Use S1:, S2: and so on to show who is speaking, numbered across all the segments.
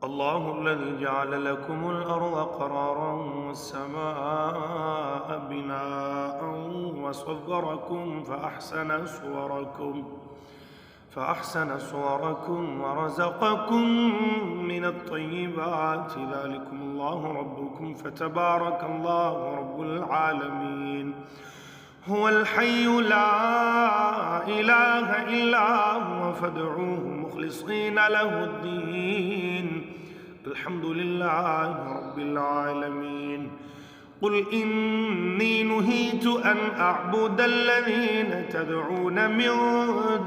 S1: الله الذي جعل لكم الأرض قرارا والسماء بناء وصوركم فأحسن صوركم ورزقكم من الطيبات ذلكم الله ربكم فتبارك الله رب العالمين. هو الحي لا إله إلا هو فادعوه مخلصين له الدين الحمد لله رب العالمين. قل إني نهيت أن أعبد الذين تدعون من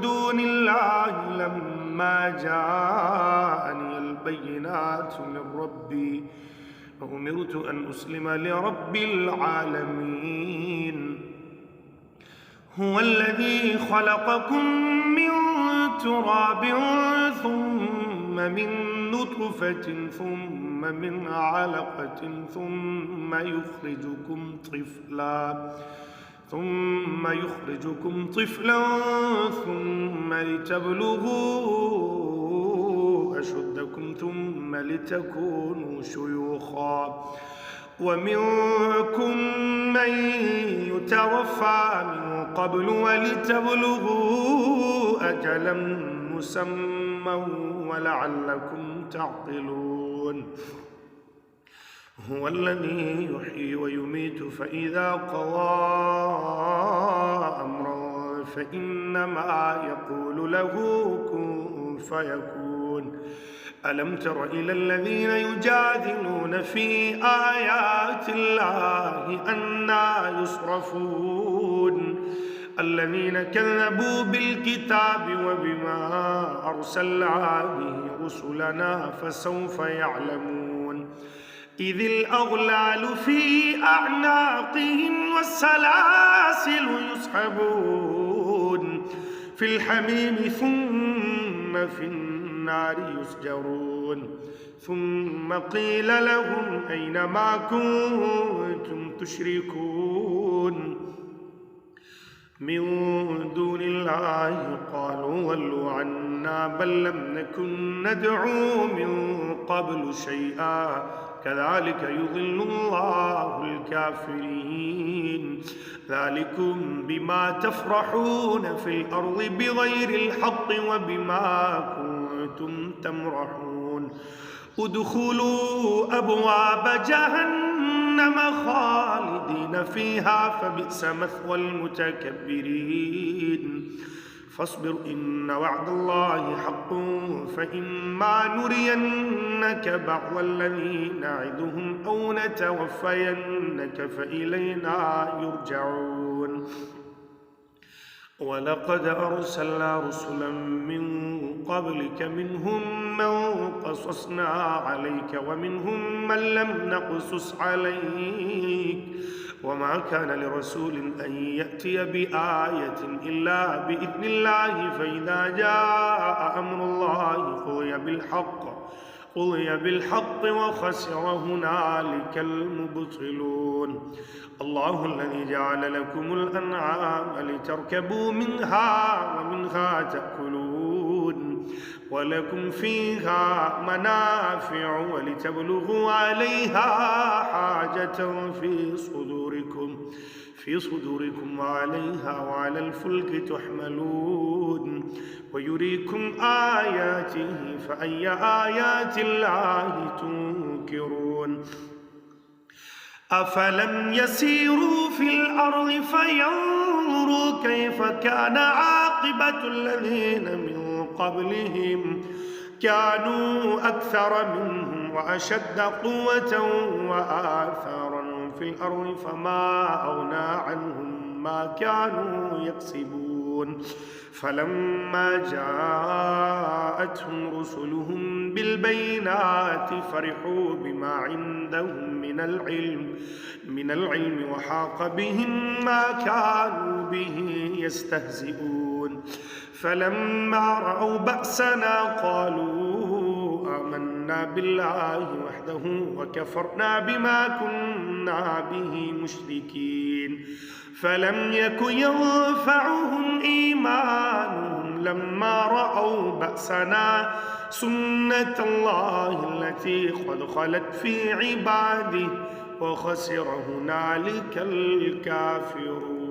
S1: دون الله لما جاءني البينات من ربي وأمرت أن أسلم لرب العالمين. هو الذي خلقكم من تراب ثم من نطفة ثم من علقة ثم يخرجكم طفلا ثم لتبلغوا أشدكم ثم لتكونوا شيوخا ومنكم من يتوفى من قبل ولتبلغوا أجلا مسمى ولعلكم تعقلون. هو الذي يحيي ويميت فإذا قضى أمرا فإنما يقول له كن فيكون. ألم تر إلى الذين يجادلون في آيات الله أنى يصرفون الذين كذبوا بالكتاب وبما أرسلنا به رسلنا فسوف يعلمون. إذ الأغلال في أعناقهم والسلاسل يسحبون في الحميم ثم في النار يسجرون ثم قيل لهم أين ما كنتم تشركون من دون الله قالوا ولوا عنا بل لم نكن ندعو من قبل شيئا كذلك يضل الله الكافرين. ذلكم بما تفرحون في الأرض بغير الحق وبما كنتم تمرحون. ادخلوا أبواب جهنم خالدين فيها فبئس مثوى المتكبرين. فاصبر إن وعد الله حق فإما نرينك بعض الذي نعدهم أو نتوفينك فإلينا يرجعون. ولقد أرسلنا رسلا من قبلك منهم من قصصنا عليك ومنهم من لم نقصص عليك وما كان لرسول أن يأتي بآية إلا بإذن الله فإذا جاء أمر الله قضي بالحق وخسر هنالك المبطلون. الله الذي جعل لكم الأنعام لتركبوا منها ومنها تأكلون ولكم فيها منافع ولتبلغوا عليها حاجة في صدوركم وعليها وعلى الفلك تحملون ويريكم آياته فأي آيات الله تنكرون. أفلم يسيروا في الأرض فينظروا كيف كان عاقبة الذين من قبلهم كانوا أكثر منهم وأشد قوة وآثارا في الأرض فما أغنى عنهم ما كانوا يكسبون. فلما جاءتهم رسلهم بالبينات فرحوا بما عندهم من العلم وحاق بهم ما كانوا به يستهزئون. فلما رأوا بأسنا قالوا آمنا بالله وحده وكفرنا بما كنا به مشركين. فلم يك ينفعهم إيمانهم لما رأوا بأسنا سنة الله التي قد خلت في عباده وخسر هنالك الكافرون.